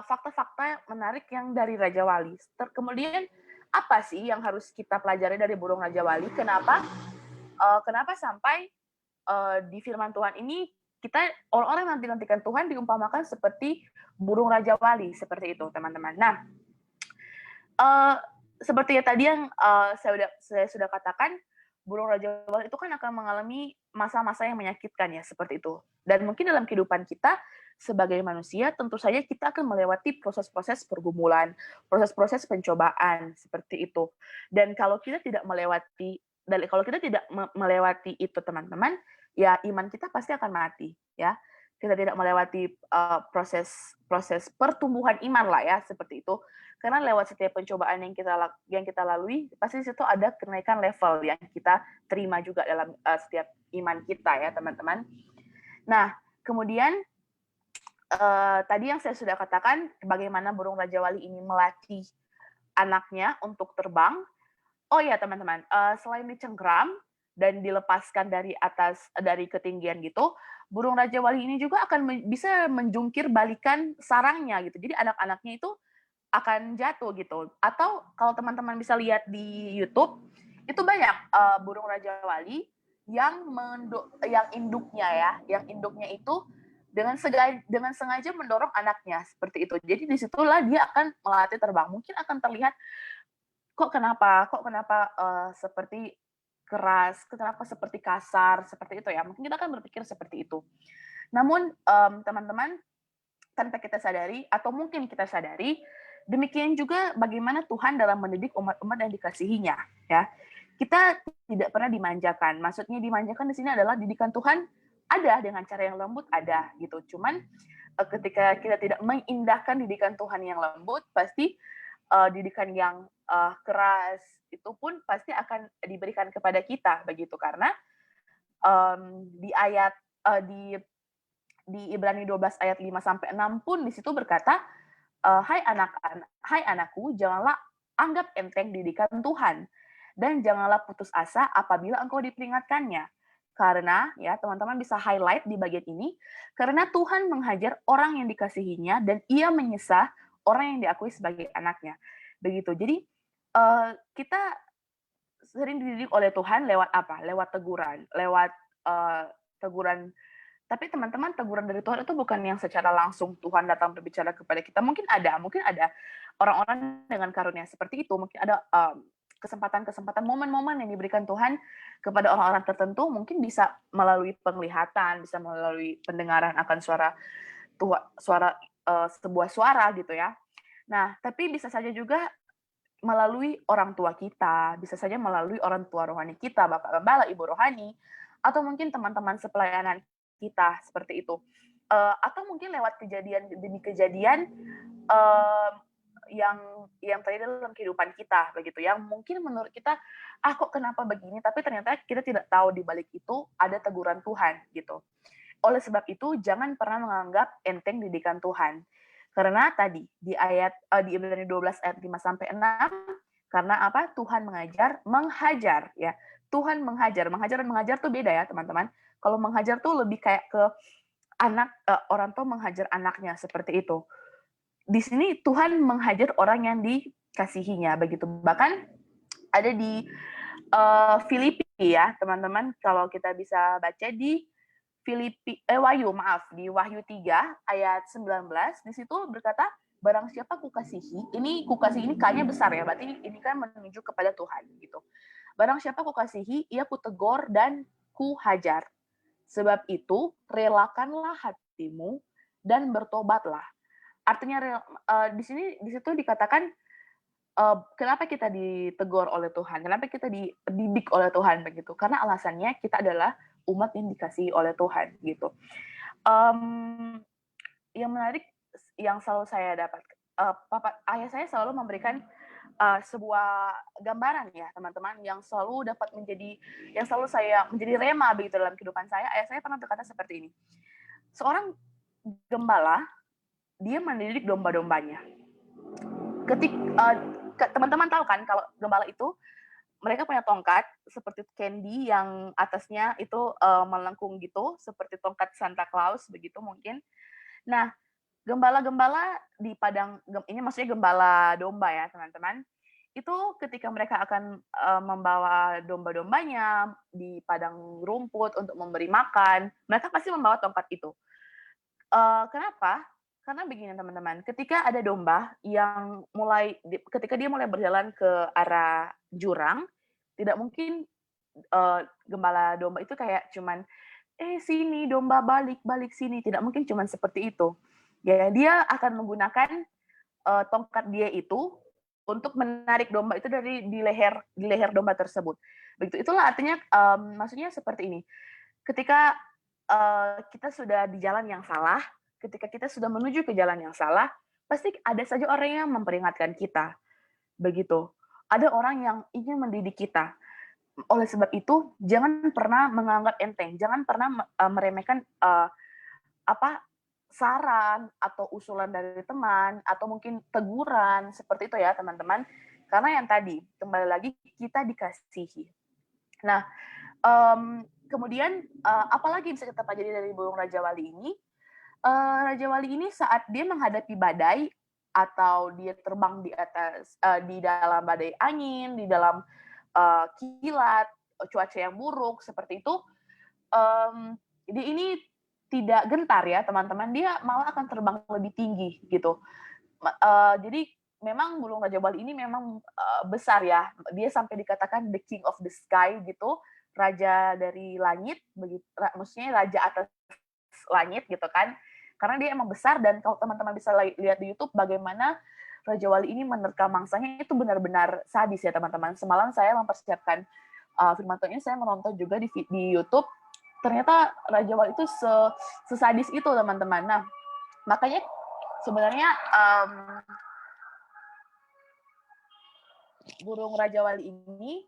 fakta-fakta menarik yang dari Raja Wali. Kemudian apa sih yang harus kita pelajari dari burung Raja Wali? Kenapa sampai di firman Tuhan ini orang-orang yang nantikan Tuhan diumpamakan seperti burung Raja Wali, seperti itu teman-teman. Nah, seperti tadi yang saya sudah katakan, burung Raja Wali itu kan akan mengalami masa-masa yang menyakitkan ya, seperti itu. Dan mungkin dalam kehidupan kita sebagai manusia, tentu saja kita akan melewati proses-proses pergumulan, proses-proses pencobaan, seperti itu. Dan kalau kita tidak melewati itu teman-teman, ya iman kita pasti akan mati ya. Kita tidak melewati proses pertumbuhan iman lah ya, seperti itu. Karena lewat setiap pencobaan yang kita lalui, pasti di situ ada kenaikan level yang kita terima juga dalam setiap iman kita ya teman-teman. Nah, kemudian tadi yang saya sudah katakan, bagaimana burung Raja Wali ini melatih anaknya untuk terbang. Oh ya teman-teman, selain dicengkram dan dilepaskan dari ketinggian gitu, burung Raja Wali ini juga akan bisa menjungkir balikan sarangnya gitu. Jadi anak-anaknya itu akan jatuh gitu. Atau kalau teman-teman bisa lihat di YouTube, itu banyak burung Raja Wali yang induknya itu dengan sengaja mendorong anaknya seperti itu. Jadi disitulah dia akan melatih terbang. Mungkin akan terlihat kok kenapa seperti keras, kenapa seperti kasar, seperti itu ya. Mungkin kita akan berpikir seperti itu. Namun teman-teman, tanpa kita sadari atau mungkin kita sadari, demikian juga bagaimana Tuhan dalam mendidik umat-umat yang dikasihinya, ya. Kita tidak pernah dimanjakan. Maksudnya dimanjakan di sini adalah didikan Tuhan ada dengan cara yang lembut, ada gitu. Cuman ketika kita tidak mengindahkan didikan Tuhan yang lembut, pasti didikan yang keras itu pun pasti akan diberikan kepada kita begitu. Karena di ayat di Ibrani 12 ayat 5 sampai 6 pun di situ berkata, hai anakku, janganlah anggap enteng didikan Tuhan dan janganlah putus asa apabila engkau diperingatkannya. Karena ya teman-teman bisa highlight di bagian ini, karena Tuhan menghajar orang yang dikasihinya dan ia menyesah orang yang diakui sebagai anaknya. Begitu. Jadi kita sering dididik oleh Tuhan lewat apa? Lewat teguran, teguran. Tapi teman-teman, teguran dari Tuhan itu bukan yang secara langsung Tuhan datang berbicara kepada kita. Mungkin ada orang-orang dengan karunia seperti itu. Mungkin ada kesempatan-kesempatan, momen-momen yang diberikan Tuhan kepada orang-orang tertentu. Mungkin bisa melalui penglihatan, bisa melalui pendengaran akan sebuah suara gitu ya. Nah, tapi bisa saja juga melalui orang tua kita, bisa saja melalui orang tua rohani kita, Bapak Gembala, Ibu Rohani, atau mungkin teman-teman sepelayanan kita seperti itu, atau mungkin lewat kejadian demi kejadian yang terjadi dalam kehidupan kita begitu, yang mungkin menurut kita kok kenapa begini, tapi ternyata kita tidak tahu di balik itu ada teguran Tuhan gitu. Oleh sebab itu jangan pernah menganggap enteng didikan Tuhan, karena tadi di Ibrani 12 ayat 5 sampai 6, karena apa? Tuhan menghajar ya. Tuhan menghajar dan mengajar tuh beda ya teman-teman. Kalau menghajar tuh lebih kayak ke orang tua menghajar anaknya seperti itu. Di sini Tuhan menghajar orang yang dikasihinya begitu. Bahkan ada di Filipi ya teman-teman, kalau kita bisa baca di di Wahyu 3 ayat 19, di situ berkata, barang siapa kukasihi, ini K-nya besar ya, berarti ini kan menuju kepada Tuhan gitu. Barang siapa kukasihi, ia kutegur dan kuhajar. Sebab itu, relakanlah hatimu dan bertobatlah. Artinya di situ dikatakan kenapa kita ditegur oleh Tuhan, kenapa kita dididik oleh Tuhan begitu? Karena alasannya kita adalah umat yang dikasihi oleh Tuhan gitu. Yang menarik yang selalu saya dapat, ayah saya selalu memberikan sebuah gambaran ya teman-teman, yang selalu saya menjadi rema begitu dalam kehidupan saya. Ayah saya pernah berkata seperti ini, seorang gembala dia mendidik domba-dombanya. Teman-teman tahu kan kalau gembala itu mereka punya tongkat seperti candy yang atasnya itu melengkung gitu, seperti tongkat Santa Claus begitu mungkin. Nah, gembala-gembala di padang, ini maksudnya gembala domba ya teman-teman, itu ketika mereka akan membawa domba-dombanya di padang rumput untuk memberi makan, mereka pasti membawa tongkat itu. Kenapa? Karena begini teman-teman, ketika ada domba yang ketika dia mulai berjalan ke arah jurang, tidak mungkin gembala domba itu kayak cuman sini domba balik sini, tidak mungkin cuman seperti itu. Ya, dia akan menggunakan tongkat dia itu untuk menarik domba itu dari di leher domba tersebut. Begitu, itulah artinya maksudnya seperti ini. Ketika kita sudah di jalan yang salah, ketika kita sudah menuju ke jalan yang salah, pasti ada saja orang yang memperingatkan kita, begitu. Ada orang yang ingin mendidik kita. Oleh sebab itu, jangan pernah menganggap enteng, jangan pernah meremehkan saran atau usulan dari teman atau mungkin teguran seperti itu ya teman-teman. Karena yang tadi kembali lagi kita dikasihi. Nah, kemudian apalagi bisa kita pelajari dari burung Raja Wali ini? Raja Wali ini saat dia menghadapi badai atau dia terbang di atas di dalam badai angin, di dalam kilat, cuaca yang buruk seperti itu, dia ini tidak gentar ya teman-teman, dia malah akan terbang lebih tinggi gitu. Jadi memang burung Raja Wali ini memang besar ya, dia sampai dikatakan the king of the sky gitu, raja dari langit, maksudnya raja atas langit gitu kan, karena dia emang besar. Dan kalau teman-teman bisa lihat di YouTube bagaimana Raja Wali ini menerkam mangsanya, itu benar-benar sadis ya teman-teman. Semalam saya mempersiapkan firman Tuhan ini, saya menonton juga di YouTube, ternyata Raja Wali itu sesadis itu teman-teman. Nah, makanya sebenarnya burung Raja Wali ini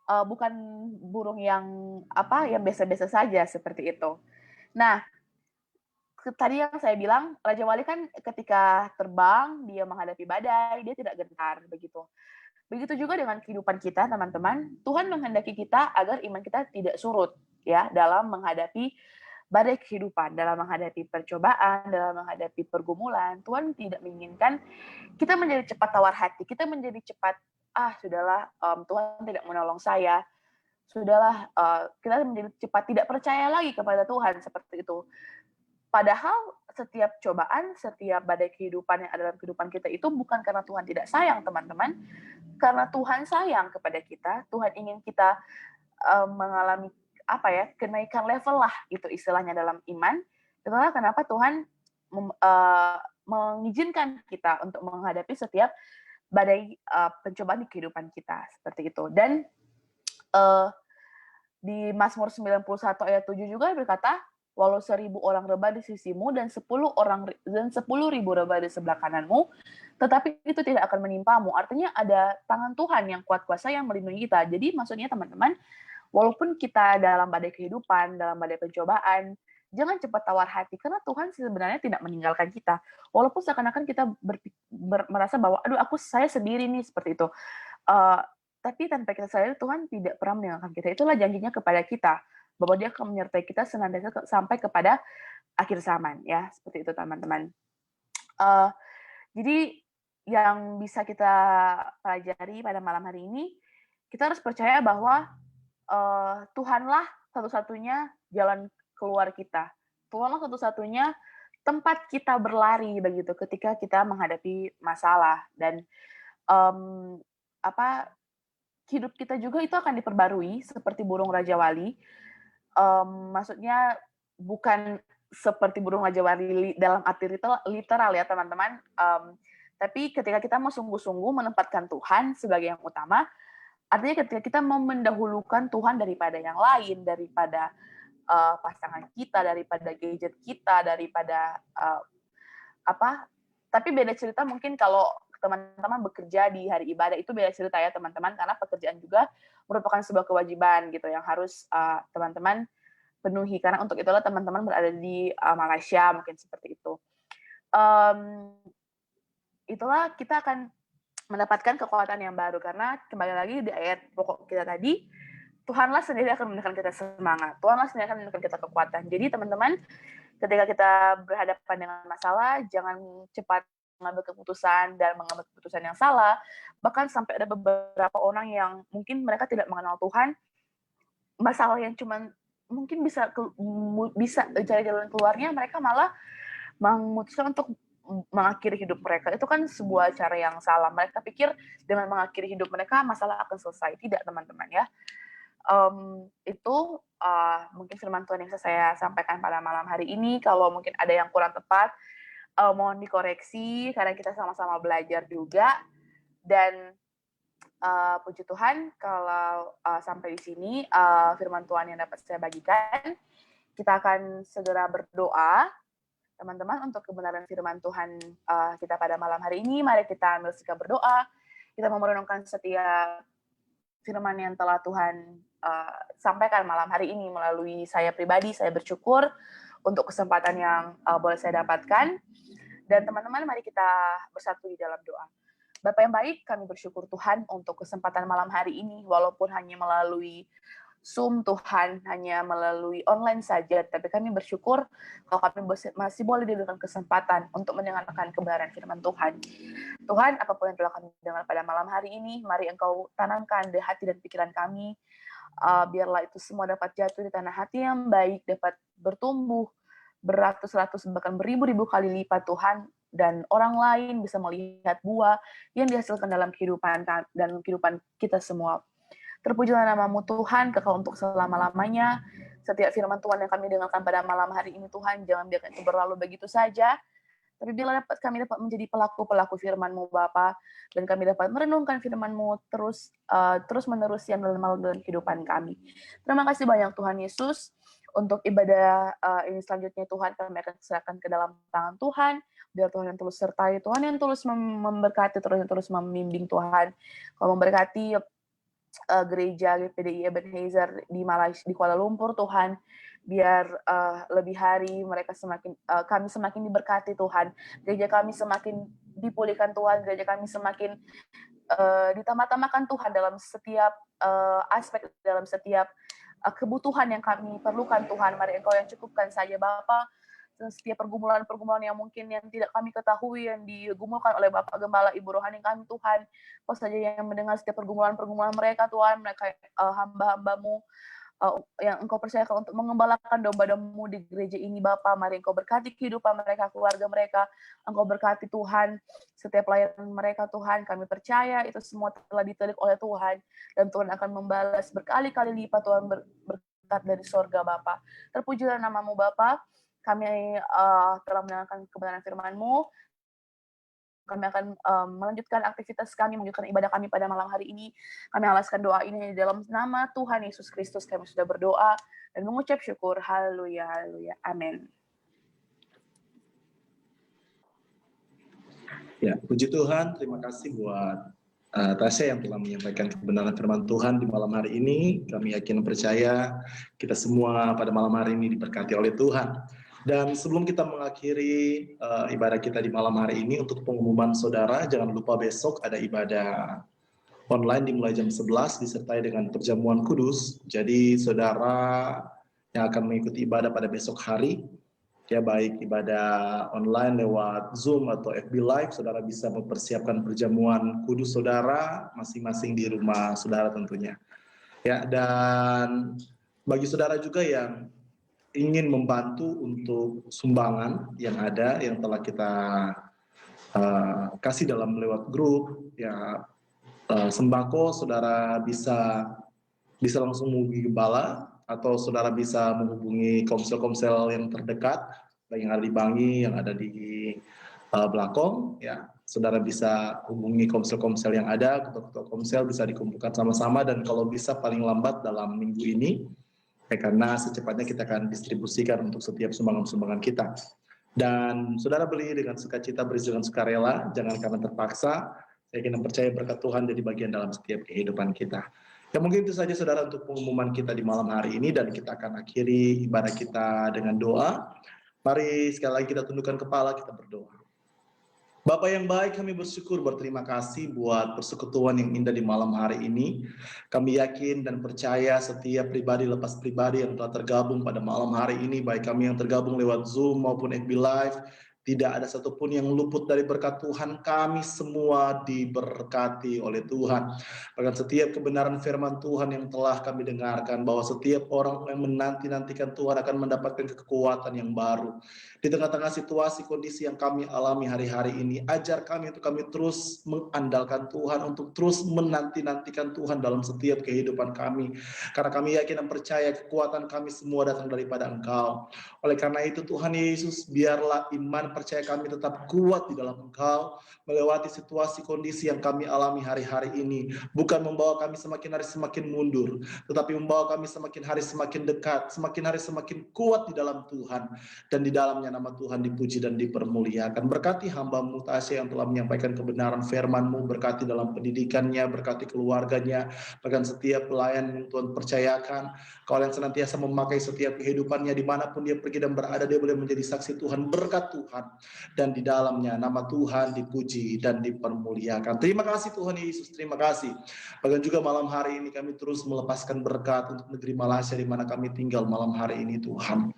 bukan burung yang biasa-biasa saja seperti itu. Nah, tadi yang saya bilang, Raja Wali kan ketika terbang, dia menghadapi badai, dia tidak gentar, begitu. Begitu juga dengan kehidupan kita, teman-teman. Tuhan menghendaki kita agar iman kita tidak surut, ya, dalam menghadapi badai kehidupan, dalam menghadapi percobaan, dalam menghadapi pergumulan. Tuhan tidak menginginkan kita menjadi cepat tawar hati, kita menjadi cepat, sudahlah, Tuhan tidak menolong saya, sudahlah, kita menjadi cepat tidak percaya lagi kepada Tuhan, seperti itu. Padahal setiap cobaan, setiap badai kehidupan yang ada dalam kehidupan kita itu bukan karena Tuhan tidak sayang, teman-teman. Karena Tuhan sayang kepada kita, Tuhan ingin kita mengalami kenaikan level lah, itu istilahnya dalam iman. Itulah kenapa Tuhan mengizinkan kita untuk menghadapi setiap badai pencobaan di kehidupan kita, seperti itu. Dan di Mazmur 91 ayat 7 juga berkata, walau 1.000 orang rebah di sisimu dan 10.000 rebah di sebelah kananmu, tetapi itu tidak akan menimpamu. Artinya ada tangan Tuhan yang kuat kuasa yang melindungi kita. Jadi maksudnya teman-teman, walaupun kita dalam badai kehidupan, dalam badai pencobaan, jangan cepat tawar hati, karena Tuhan sebenarnya tidak meninggalkan kita. Walaupun seakan-akan kita merasa bahwa, saya sendiri nih, seperti itu. Tapi tanpa kita sadari, Tuhan tidak pernah meninggalkan kita. Itulah janjinya kepada kita, bahwa dia akan menyertai kita senantiasa sampai kepada akhir zaman, ya, seperti itu teman-teman. Jadi yang bisa kita pelajari pada malam hari ini, kita harus percaya bahwa Tuhanlah satu-satunya jalan keluar kita. Tuhanlah satu-satunya tempat kita berlari begitu ketika kita menghadapi masalah. Dan hidup kita juga itu akan diperbarui seperti burung Raja Wali. Maksudnya bukan seperti burung Raja Wali dalam arti literal ya teman-teman. Tapi ketika kita mau sungguh-sungguh menempatkan Tuhan sebagai yang utama, artinya ketika kita mau mendahulukan Tuhan daripada yang lain, daripada pasangan kita, daripada gadget kita, daripada tapi beda cerita mungkin kalau teman-teman bekerja di hari ibadah, itu beda cerita ya teman-teman, karena pekerjaan juga merupakan sebuah kewajiban gitu yang harus teman-teman penuhi, karena untuk itulah teman-teman berada di Malaysia, mungkin seperti itu. Itulah kita akan mendapatkan kekuatan yang baru, karena kembali lagi di ayat pokok kita tadi, Tuhanlah sendiri akan memberikan kita semangat, Tuhanlah sendiri akan memberikan kita kekuatan. Jadi teman-teman, ketika kita berhadapan dengan masalah, jangan cepat mengambil keputusan dan mengambil keputusan yang salah. Bahkan sampai ada beberapa orang yang mungkin mereka tidak mengenal Tuhan, masalah yang cuman mungkin bisa cari jalan keluarnya, mereka malah memutuskan untuk mengakhiri hidup mereka. Itu kan sebuah cara yang salah. Mereka pikir dengan mengakhiri hidup mereka masalah akan selesai. Tidak, teman-teman ya. Itu mungkin firman Tuhan yang saya sampaikan pada malam hari ini. Kalau mungkin ada yang kurang tepat, mohon dikoreksi, karena kita sama-sama belajar juga. Dan puji Tuhan kalau sampai di sini firman Tuhan yang dapat saya bagikan. Kita akan segera berdoa Teman-teman, untuk kebenaran firman Tuhan kita pada malam hari ini, mari kita ambil sikap berdoa. Kita mau merenungkan setiap firman yang telah Tuhan sampaikan malam hari ini melalui saya pribadi. Saya bersyukur untuk kesempatan yang boleh saya dapatkan. Dan teman-teman, mari kita bersatu di dalam doa. Bapa yang baik, kami bersyukur Tuhan untuk kesempatan malam hari ini, walaupun hanya melalui Zoom Tuhan, hanya melalui online saja, tapi kami bersyukur kalau kami masih boleh diberikan kesempatan untuk mendengarkan kebenaran firman Tuhan. Tuhan, apapun yang telah kami dengar pada malam hari ini, mari Engkau tanamkan di hati dan pikiran kami, biarlah itu semua dapat jatuh di tanah hati yang baik, dapat bertumbuh beratus-ratus bahkan beribu-ribu kali lipat Tuhan, dan orang lain bisa melihat buah yang dihasilkan dalam kehidupan kita semua. Terpujilah nama-Mu Tuhan, kekal untuk selama-lamanya. Setiap firman Tuhan yang kami dengarkan pada malam hari ini Tuhan, jangan biarkan itu berlalu begitu saja. Tapi bila kami dapat menjadi pelaku-pelaku firman-Mu Bapa, dan kami dapat merenungkan firman-Mu terus-menerus yang dalam kehidupan kami. Terima kasih banyak Tuhan Yesus. Untuk ibadah ini selanjutnya Tuhan, kami akan serahkan ke dalam tangan Tuhan. Biar Tuhan yang tulus sertai, Tuhan yang tulus memberkati, terus membimbing Tuhan. Kalau memberkati gereja PDI Ebenezer di Malaysia, di Kuala Lumpur Tuhan, biar lebih hari kami semakin diberkati Tuhan, gereja kami semakin dipulihkan Tuhan, gereja kami semakin ditambah-tambahkan Tuhan dalam setiap aspek, dalam setiap kebutuhan yang kami perlukan Tuhan. Mari Engkau yang cukupkan saja Bapa, setiap pergumulan-pergumulan yang mungkin yang tidak kami ketahui, yang digumulkan oleh Bapak Gembala, Ibu Rohani kami Tuhan. Kau saja yang mendengar setiap pergumulan-pergumulan mereka Tuhan, mereka hamba-Hambamu yang Engkau percayakan untuk mengembalakan domba-domba-Mu di gereja ini Bapa. Mari Engkau berkati kehidupan mereka, keluarga mereka. Engkau berkati Tuhan setiap pelayanan mereka Tuhan. Kami percaya itu semua telah ditelik oleh Tuhan, dan Tuhan akan membalas berkali-kali lipat Tuhan berkat dari sorga Bapa. Terpujilah nama-Mu Bapa. Kami telah mendengarkan kebenaran firman-Mu. Kami akan melanjutkan aktivitas kami, melanjutkan ibadah kami pada malam hari ini. Kami alaskan doa ini di dalam nama Tuhan Yesus Kristus. Kami sudah berdoa dan mengucap syukur. Haleluya, haleluya. Amin. Ya, puji Tuhan. Terima kasih buat Tasya yang telah menyampaikan kebenaran firman Tuhan di malam hari ini. Kami yakin dan percaya kita semua pada malam hari ini diberkati oleh Tuhan. Dan sebelum kita mengakhiri ibadah kita di malam hari ini, untuk pengumuman saudara, jangan lupa besok ada ibadah online dimulai jam 11 disertai dengan perjamuan kudus. Jadi saudara yang akan mengikuti ibadah pada besok hari, ya baik ibadah online lewat Zoom atau FB Live, saudara bisa mempersiapkan perjamuan kudus saudara masing-masing di rumah saudara tentunya. Ya, dan bagi saudara juga yang ingin membantu untuk sumbangan yang ada, yang telah kita kasih dalam lewat grup, ya sembako, saudara bisa langsung menghubungi gembala, atau saudara bisa menghubungi komsel-komsel yang terdekat, baik yang ada di Bangi, yang ada di Blakong, ya saudara bisa hubungi komsel-komsel yang ada, ketua-ketua komsel bisa dikumpulkan sama-sama, dan kalau bisa paling lambat dalam minggu ini, karena secepatnya kita akan distribusikan untuk setiap sumbangan-sumbangan kita. Dan saudara beli dengan sukacita, beri dengan sukarela, jangan karena terpaksa. Saya ingin percaya berkat Tuhan jadi bagian dalam setiap kehidupan kita. Ya mungkin itu saja saudara untuk pengumuman kita di malam hari ini, dan kita akan akhiri ibadah kita dengan doa. Mari sekali lagi kita tundukkan kepala, kita berdoa. Bapa yang baik, kami bersyukur, berterima kasih buat persekutuan yang indah di malam hari ini. Kami yakin dan percaya setiap pribadi lepas pribadi yang telah tergabung pada malam hari ini, baik kami yang tergabung lewat Zoom maupun FB Live, tidak ada satupun yang luput dari berkat Tuhan. Kami semua diberkati oleh Tuhan. Bahkan setiap kebenaran firman Tuhan yang telah kami dengarkan, bahwa setiap orang yang menanti-nantikan Tuhan akan mendapatkan kekuatan yang baru. Di tengah-tengah situasi kondisi yang kami alami hari-hari ini, ajar kami untuk kami terus mengandalkan Tuhan, untuk terus menanti-nantikan Tuhan dalam setiap kehidupan kami. Karena kami yakin dan percaya kekuatan kami semua datang daripada Engkau. Oleh karena itu Tuhan Yesus, biarlah iman percaya kami tetap kuat di dalam Engkau, melewati situasi kondisi yang kami alami hari-hari ini. Bukan membawa kami semakin hari semakin mundur, tetapi membawa kami semakin hari semakin dekat, semakin hari semakin kuat di dalam Tuhan. Dan di dalamnya nama Tuhan dipuji dan dipermuliakan. Berkati hamba-Mu Tasya yang telah menyampaikan kebenaran firman-Mu, berkati dalam pendidikannya, berkati keluarganya, bahkan setiap pelayan yang Tuhan percayakan. Kau yang senantiasa memakai setiap kehidupannya, dimanapun dia pergi dan berada, dia boleh menjadi saksi Tuhan, berkat Tuhan. Dan di dalamnya nama Tuhan dipuji dan dipermuliakan. Terima kasih Tuhan Yesus, terima kasih. Bahkan juga malam hari ini kami terus melepaskan berkat untuk negeri Malaysia di mana kami tinggal malam hari ini Tuhan.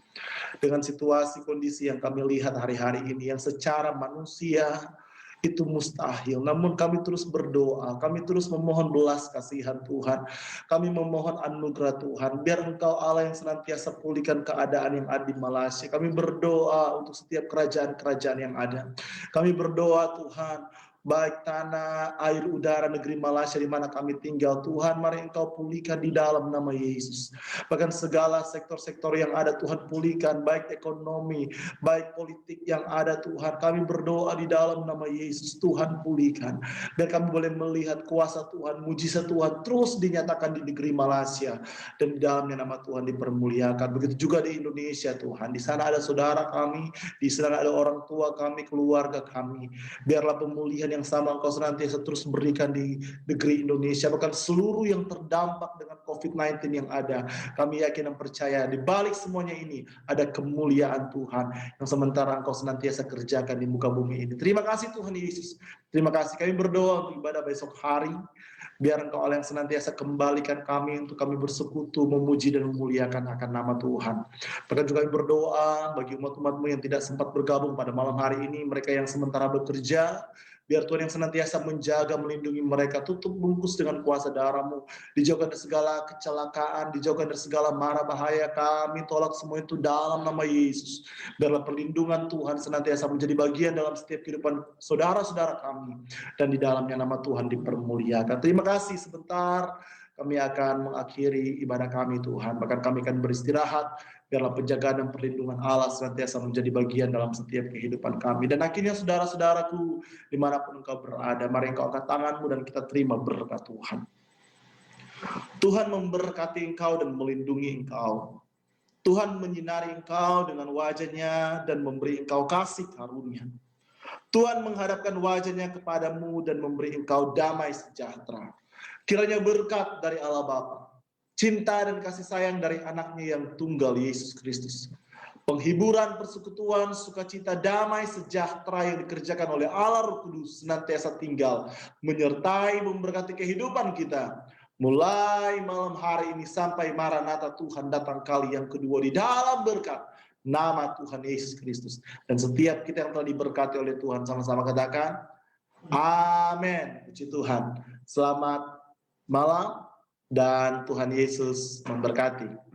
Dengan situasi kondisi yang kami lihat hari-hari ini yang secara manusia itu mustahil, namun kami terus berdoa, kami terus memohon belas kasihan Tuhan, kami memohon anugerah Tuhan, biar Engkau Allah yang senantiasa pulihkan keadaan yang ada di Malaysia. Kami berdoa untuk setiap kerajaan-kerajaan yang ada. Kami berdoa Tuhan, baik tanah, air, udara, negeri Malaysia di mana kami tinggal. Tuhan, mari Engkau pulihkan di dalam nama Yesus. Bahkan segala sektor-sektor yang ada Tuhan pulihkan, baik ekonomi, baik politik yang ada Tuhan. Kami berdoa di dalam nama Yesus, Tuhan pulihkan. Dan kami boleh melihat kuasa Tuhan, mujizat Tuhan terus dinyatakan di negeri Malaysia. Dan di dalamnya nama Tuhan dipermuliakan. Begitu juga di Indonesia Tuhan. Di sana ada saudara kami, di sana ada orang tua kami, keluarga kami. Biarlah pemulihan yang sama Engkau senantiasa terus berikan di negeri Indonesia, bahkan seluruh yang terdampak dengan COVID-19 yang ada. Kami yakin dan percaya di balik semuanya ini ada kemuliaan Tuhan yang sementara Engkau senantiasa kerjakan di muka bumi ini. Terima kasih Tuhan Yesus. Terima kasih. Kami berdoa untuk ibadah besok hari. Biar Engkau Allah yang senantiasa kembalikan kami untuk kami bersekutu, memuji dan memuliakan akan nama Tuhan. Bahkan juga kami berdoa bagi umat-umat-Mu yang tidak sempat bergabung pada malam hari ini, mereka yang sementara bekerja, biar Tuhan yang senantiasa menjaga, melindungi mereka, tutup bungkus dengan kuasa darah-Mu, dijauhkan dari segala kecelakaan, dijauhkan dari segala mara bahaya. Kami tolak semua itu dalam nama Yesus. Biarlah perlindungan Tuhan senantiasa menjadi bagian dalam setiap kehidupan saudara-saudara kami, dan di dalamnya nama Tuhan dipermuliakan. Terima kasih. Sebentar kami akan mengakhiri ibadah kami Tuhan, bahkan kami akan beristirahat. Biarlah penjagaan dan perlindungan Allah senantiasa menjadi bagian dalam setiap kehidupan kami. Dan akhirnya saudara-saudaraku, dimanapun engkau berada, mari engkau angkat tanganmu dan kita terima berkat Tuhan. Tuhan memberkati engkau dan melindungi engkau. Tuhan menyinari engkau dengan wajah-Nya dan memberi engkau kasih karunia. Tuhan menghadapkan wajah-Nya kepadamu dan memberi engkau damai sejahtera. Kiranya berkat dari Allah Bapa, cinta dan kasih sayang dari anaknya yang tunggal Yesus Kristus, penghiburan, persekutuan, sukacita, damai, sejahtera yang dikerjakan oleh Allah Roh Kudus senantiasa tinggal, menyertai, memberkati kehidupan kita, mulai malam hari ini sampai Maranatha Tuhan datang kali yang kedua di dalam berkat nama Tuhan Yesus Kristus. Dan setiap kita yang telah diberkati oleh Tuhan sama-sama katakan, amin. Puji Tuhan. Selamat malam dan Tuhan Yesus memberkati.